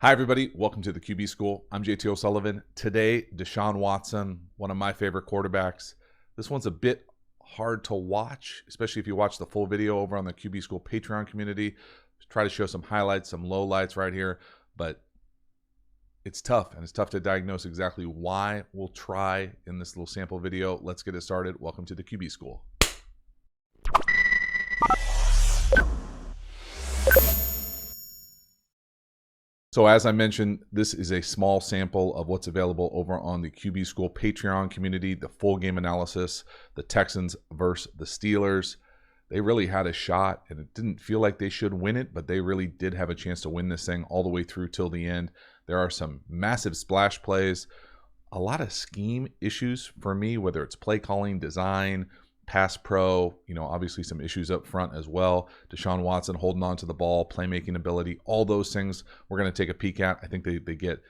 Hi, everybody. Welcome to the QB School. I'm JT O'Sullivan. Today, Deshaun Watson, one of my favorite quarterbacks. This one's a bit hard to watch, especially if you watch the full video over on the QB School Patreon community. Try to show some highlights, some lowlights right here, but it's tough, and it's tough to diagnose exactly why. We'll try in this little sample video. Let's get it started. Welcome to the QB School. So as I mentioned, this is a small sample of what's available over on the QB School Patreon community, the full game analysis, the Texans versus the Steelers. They really had a shot, and it didn't feel like they should win it, but they really did have a chance to win this thing all the way through till the end. There are some massive splash plays, a lot of scheme issues for me, whether it's play calling, design, pass pro, obviously some issues up front as well. Deshaun Watson holding on to the ball, playmaking ability, all those things we're going to take a peek at. I think they get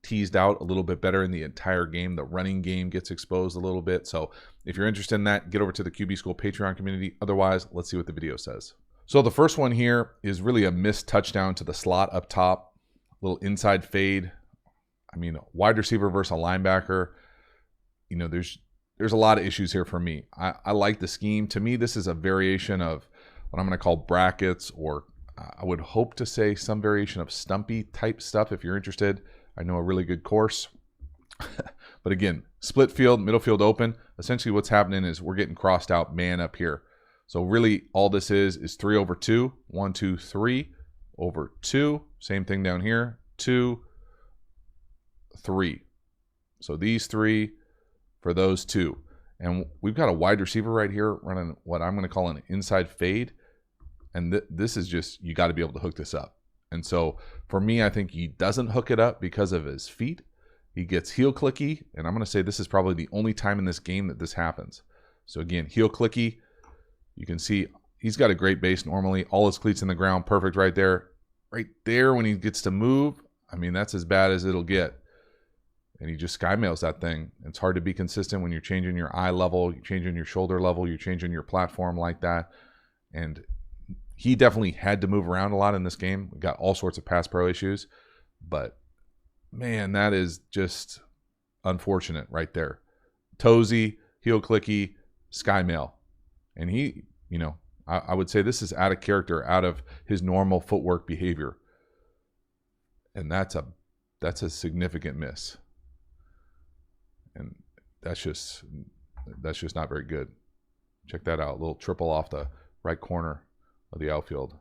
teased out a little bit better in the entire game. The running game gets exposed a little bit. So if you're interested in that, get over to the QB School Patreon community. Otherwise, let's see what the video says. So the first one here is really a missed touchdown to the slot up top. Little inside fade. Wide receiver versus a linebacker. There's a lot of issues here for me. I like the scheme. To me, this is a variation of what I'm going to call brackets, or I would hope to say some variation of Stumpy type stuff if you're interested. I know a really good course. But again, split field, middle field open. Essentially what's happening is we're getting crossed out man up here. So really all this is 3 over 2. 1, 2, 3 over 2. Same thing down here. 2, 3. So these 3 for those 2. And we've got a wide receiver right here running what I'm going to call an inside fade. And this is just, you got to be able to hook this up. And so for me, I think he doesn't hook it up because of his feet. He gets heel clicky. And I'm going to say this is probably the only time in this game that this happens. So again, heel clicky. You can see he's got a great base normally. All his cleats in the ground. Perfect right there. Right there when he gets to move. That's as bad as it'll get. And he just skymails that thing. It's hard to be consistent when you're changing your eye level, you're changing your shoulder level, you're changing your platform like that. And he definitely had to move around a lot in this game. We got all sorts of pass pro issues. But, man, that is just unfortunate right there. Toesy, heel clicky, skymail. And he, I would say this is out of character, out of his normal footwork behavior. And that's a significant miss. And that's just not very good. Check that out. A little triple off the right corner of the outfield.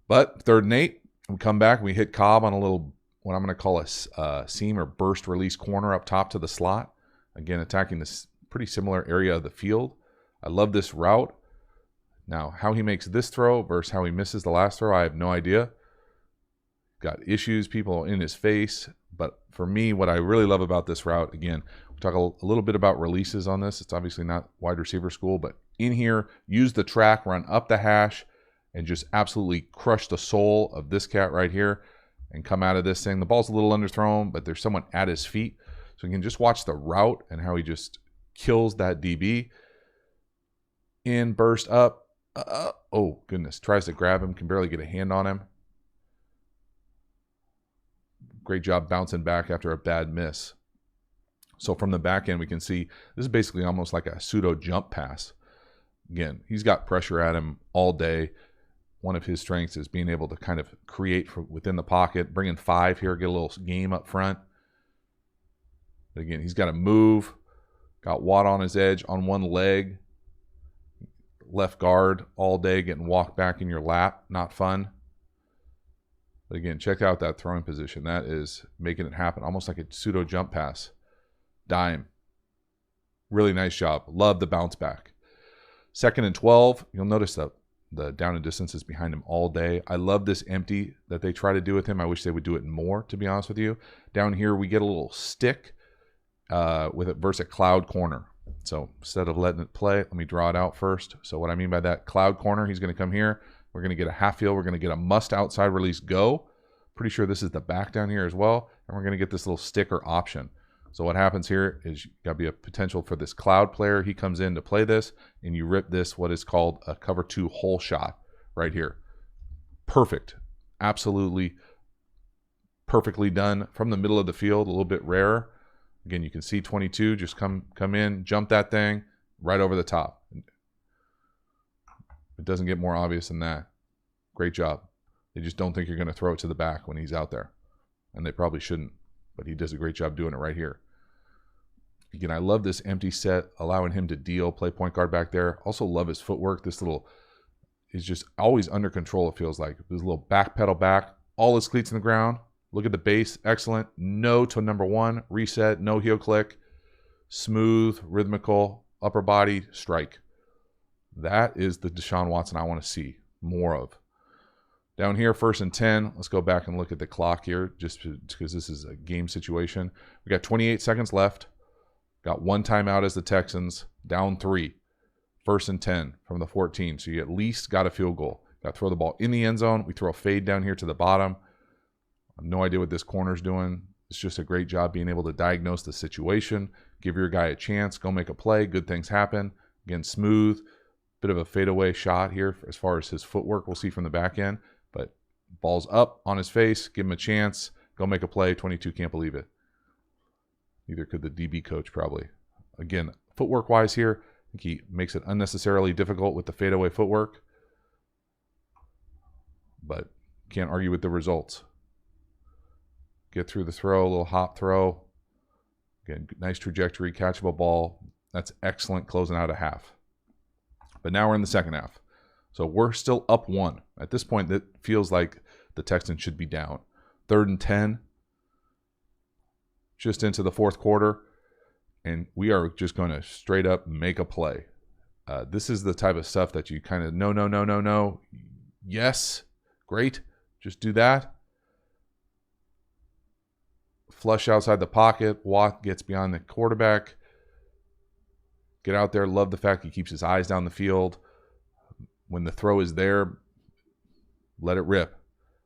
But 3rd and 8, we come back. We hit Cobb on a little, what I'm going to call a seam or burst release corner up top to the slot. Again, attacking this pretty similar area of the field. I love this route. Now, how he makes this throw versus how he misses the last throw, I have no idea. Got issues, people in his face. But for me, what I really love about this route, again, we talk a little bit about releases on this. It's obviously not wide receiver school, but in here, use the track, run up the hash, and just absolutely crush the soul of this cat right here and come out of this thing. The ball's a little underthrown, but there's someone at his feet. So you can just watch the route and how he just kills that DB. In, burst up. Oh, goodness. Tries to grab him, can barely get a hand on him. Great job bouncing back after a bad miss. So from the back end, we can see this is basically almost like a pseudo jump pass. Again, he's got pressure at him all day. One of his strengths is being able to kind of create from within the pocket, bring in 5 here, get a little game up front. But again, he's got to move. Got Watt on his edge on one leg. Left guard all day, getting walked back in your lap. Not fun. But again, check out that throwing position. That is making it happen, almost like a pseudo jump pass. Dime. Really nice job. Love the bounce back. 2nd and 12. You'll notice that the down and distance is behind him all day. I love this empty that they try to do with him. I wish they would do it more, to be honest with you. Down here, we get a little stick with it versus a cloud corner. So instead of letting it play, let me draw it out first. So what I mean by that, cloud corner, he's going to come here. We're going to get a half field. We're going to get a must outside release go. Pretty sure this is the back down here as well. And we're going to get this little sticker option. So what happens here is you got to be a potential for this cloud player. He comes in to play this, and you rip this, what is called a cover 2 hole shot right here. Perfect. Absolutely perfectly done from the middle of the field, a little bit rarer. Again, you can see 22 just come in, jump that thing right over the top. It doesn't get more obvious than that. Great job. They just don't think you're going to throw it to the back when he's out there. And they probably shouldn't, but he does a great job doing it right here. Again, I love this empty set, allowing him to deal, play point guard back there. Also love his footwork. This little, he's just always under control, it feels like. This little back pedal back, all his cleats in the ground. Look at the base, excellent. No to number one, reset, no heel click. Smooth, rhythmical, upper body, strike. That is the Deshaun Watson I want to see more of. Down here, 1st and 10. Let's go back and look at the clock here, just because this is a game situation. We got 28 seconds left. Got one timeout as the Texans, down 3. 1st and 10 from the 14. So you at least got a field goal. Got to throw the ball in the end zone. We throw a fade down here to the bottom. I have no idea what this corner's doing. It's just a great job being able to diagnose the situation, give your guy a chance, go make a play. Good things happen. Again, smooth. Bit of a fadeaway shot here as far as his footwork. We'll see from the back end. But ball's up on his face. Give him a chance. Go make a play. 22 can't believe it. Neither could the DB coach probably. Again, footwork-wise here, I think he makes it unnecessarily difficult with the fadeaway footwork. But can't argue with the results. Get through the throw, a little hop throw. Again, nice trajectory, catchable ball. That's excellent closing out a half. But now we're in the second half. So we're still up 1. At this point, that feels like the Texans should be down. 3rd and 10. Just into the 4th quarter. And we are just going to straight up make a play. This is the type of stuff that you kind of, no. Yes, great. Just do that. Flush outside the pocket. Watt gets beyond the quarterback. Get out there. Love the fact he keeps his eyes down the field. When the throw is there, let it rip.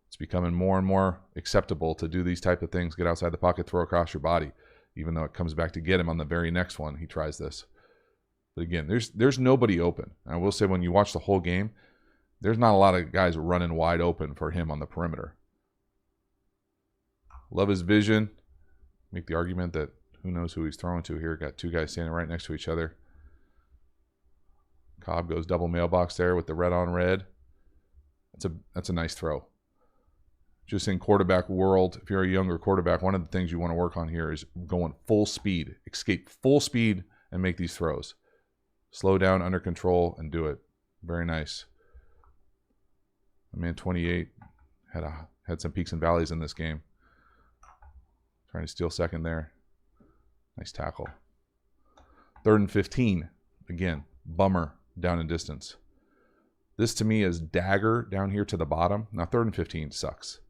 It's becoming more and more acceptable to do these type of things. Get outside the pocket, throw across your body. Even though it comes back to get him on the very next one, he tries this. But again, there's nobody open. And I will say when you watch the whole game, there's not a lot of guys running wide open for him on the perimeter. Love his vision. Make the argument that who knows who he's throwing to here. Got 2 guys standing right next to each other. Cobb goes double mailbox there with the red on red. That's a nice throw. Just in quarterback world, if you're a younger quarterback, one of the things you want to work on here is going full speed, escape full speed and make these throws. Slow down, under control, and do it. Very nice. Man, 28 had some peaks and valleys in this game. Trying to steal second there. Nice tackle. 3rd and 15. Again, bummer down in distance. This to me is dagger down here to the bottom. Now 3rd and 15 sucks.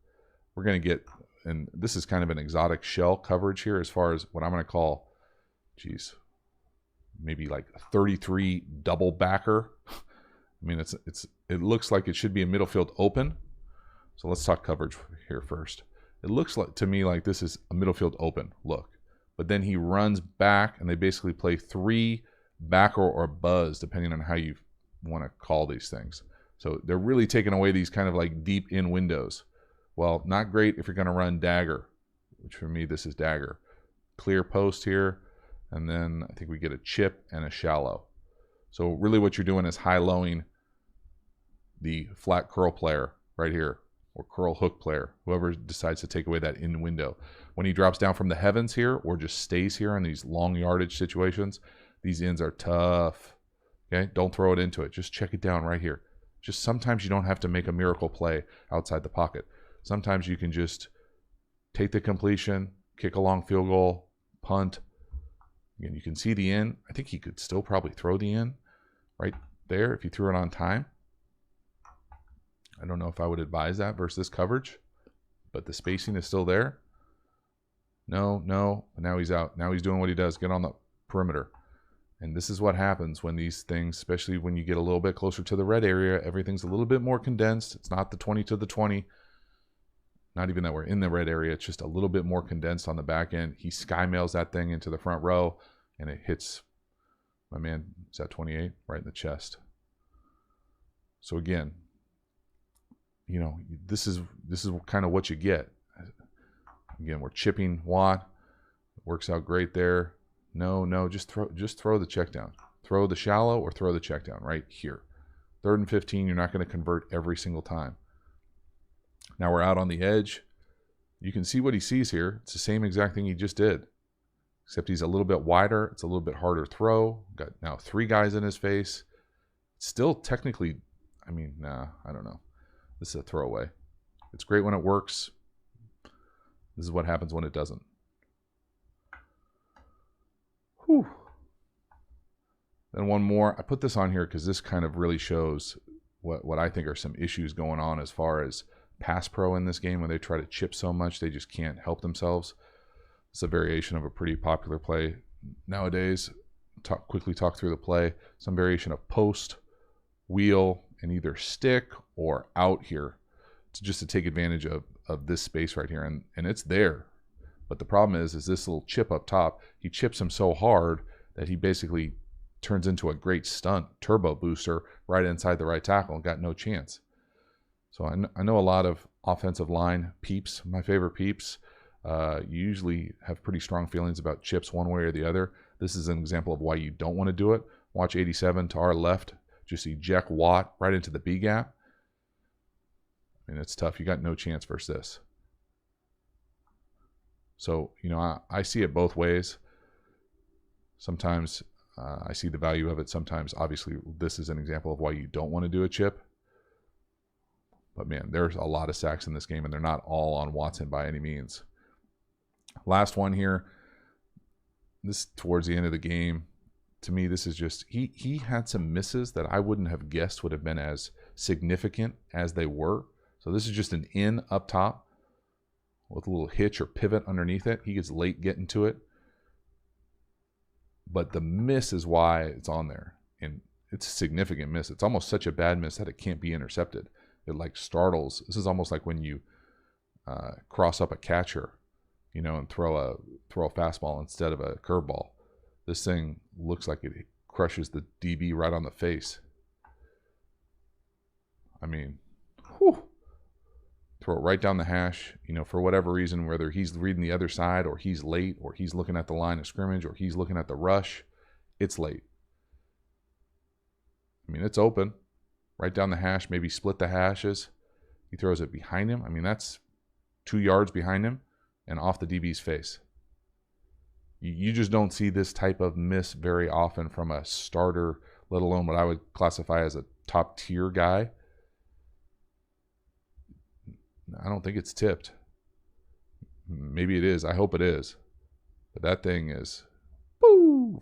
We're going to get, and this is kind of an exotic shell coverage here as far as what I'm going to call, maybe like a 33 double backer. I mean, it looks like it should be a middle field open. So let's talk coverage here first. It looks like to me like this is a middle field open look. But then he runs back and they basically play 3 backer or buzz, depending on how you want to call these things. So they're really taking away these kind of like deep in windows. Well, not great if you're going to run dagger, which for me, this is dagger. Clear post here, and then I think we get a chip and a shallow. So really what you're doing is high-lowing the flat curl player right here, or curl hook player, whoever decides to take away that in window. When he drops down from the heavens here, or just stays here in these long yardage situations, these ends are tough. Okay, don't throw it into it. Just check it down right here. Just sometimes you don't have to make a miracle play outside the pocket. Sometimes you can just take the completion, kick a long field goal, punt. Again, you can see the in. I think he could still probably throw the in right there if he threw it on time. I don't know if I would advise that versus this coverage, but the spacing is still there. No. Now he's out. Now he's doing what he does. Get on the perimeter. And this is what happens when these things, especially when you get a little bit closer to the red area, everything's a little bit more condensed. It's not the 20 to the 20. Not even that we're in the red area. It's just a little bit more condensed on the back end. He sky mails that thing into the front row, and it hits my man, is that 28? Right in the chest. So again, you know, this is kind of what you get. Again, we're chipping Watt. Works out great there. No, just throw the check down. Throw the shallow or throw the check down right here. 3rd and 15, you're not going to convert every single time. Now we're out on the edge. You can see what he sees here. It's the same exact thing he just did, except he's a little bit wider. It's a little bit harder throw. Got now 3 guys in his face. Still technically, I mean, nah, I don't know. This is a throwaway. It's great when it works. This is what happens when it doesn't. Whew. Then one more. I put this on here because this kind of really shows what I think are some issues going on as far as pass pro in this game. When they try to chip so much, they just can't help themselves. It's a variation of a pretty popular play nowadays. Quickly talk through the play. Some variation of post, wheel, and either stick or out here just to take advantage of this space right here. And it's there. But the problem is this little chip up top, he chips him so hard that he basically turns into a great stunt turbo booster right inside the right tackle and got no chance. So I know a lot of offensive line peeps, my favorite peeps, usually have pretty strong feelings about chips one way or the other. This is an example of why you don't want to do it. Watch 87 to our left, just eject Watt right into the B gap. I mean, it's tough. You got no chance versus this. So, you know, I see it both ways. Sometimes I see the value of it. Sometimes, obviously, this is an example of why you don't want to do a chip. But, man, there's a lot of sacks in this game, and they're not all on Watson by any means. Last one here. This towards the end of the game. To me, this is just, he had some misses that I wouldn't have guessed would have been as significant as they were. So this is just an in up top with a little hitch or pivot underneath it. He gets late getting to it. But the miss is why it's on there. And it's a significant miss. It's almost such a bad miss that it can't be intercepted. It like startles. This is almost like when you cross up a catcher, you know, and throw a fastball instead of a curveball. This thing looks like it crushes the DB right on the face. I mean, whew. Throw it right down the hash, you know, for whatever reason, whether he's reading the other side or he's late or he's looking at the line of scrimmage or he's looking at the rush, it's late. I mean, it's open. Right down the hash, maybe split the hashes. He throws it behind him. I mean, that's 2 yards behind him and off the DB's face. You just don't see this type of miss very often from a starter, let alone what I would classify as a top tier guy. I don't think it's tipped. Maybe it is. I hope it is. But that thing is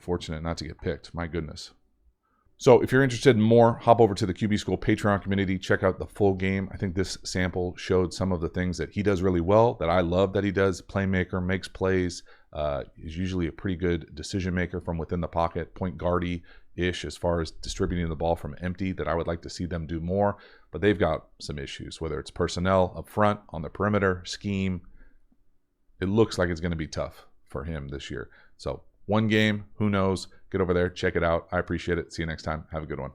fortunate not to get picked. My goodness. So if you're interested in more, hop over to the QB School Patreon community. Check out the full game. I think this sample showed some of the things that he does really well, that I love that he does. Playmaker, makes plays, is usually a pretty good decision maker from within the pocket, point guardy-ish as far as distributing the ball from empty, that I would like to see them do more. But they've got some issues, whether it's personnel up front, on the perimeter, scheme. It looks like it's going to be tough for him this year. So one game, who knows? Get over there, check it out. I appreciate it. See you next time. Have a good one.